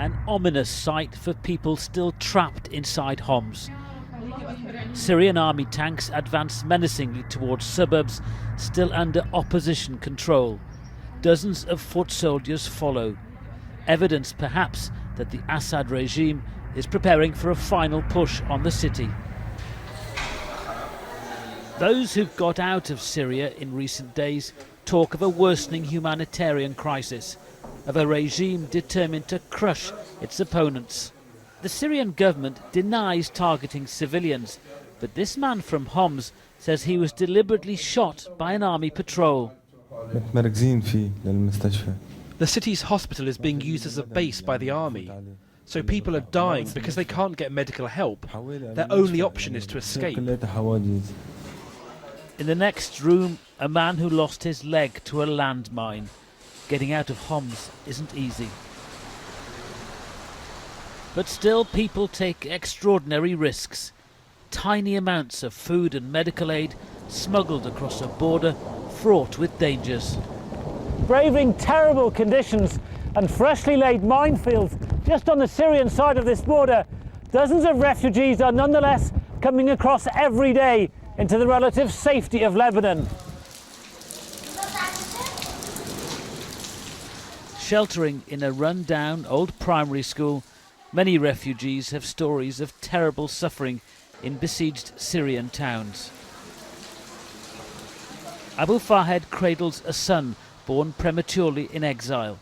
An ominous sight for people still trapped inside Homs. Syrian army tanks advance menacingly towards suburbs still under opposition control. Dozens of foot soldiers follow. Evidence perhaps that the Assad regime is preparing for a final push on the city. Those who've got out of Syria in recent days talk of a worsening humanitarian crisis, of a regime determined to crush its opponents. The Syrian government denies targeting civilians, but this man from Homs says he was deliberately shot by an army patrol. The city's hospital is being used as a base by the army, so people are dying because they can't get medical help. Their only option is to escape. In the next room, a man who lost his leg to a landmine. Getting out of Homs isn't easy. But still, people take extraordinary risks. Tiny amounts of food and medical aid smuggled across a border fraught with dangers. Braving terrible conditions and freshly laid minefields just on the Syrian side of this border, dozens of refugees are nonetheless coming across every day into the relative safety of Lebanon. Sheltering in a run-down old primary school, many refugees have stories of terrible suffering in besieged Syrian towns. Abu Fahed cradles a son born prematurely in exile,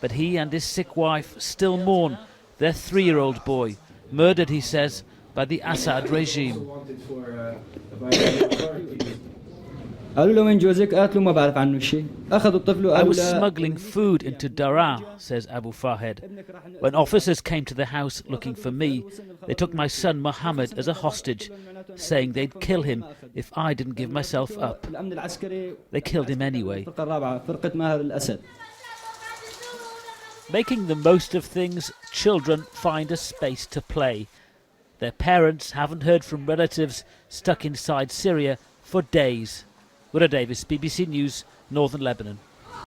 but he and his sick wife still mourn their 3-year-old boy, murdered, he says, by the Assad regime. I was smuggling food into Daraa, says Abu Fahed. When officers came to the house looking for me, they took my son Mohammed as a hostage, saying they'd kill him if I didn't give myself up. They killed him anyway. Making the most of things, children find a space to play. Their parents haven't heard from relatives stuck inside Syria for days. Davis, BBC News, Northern Lebanon.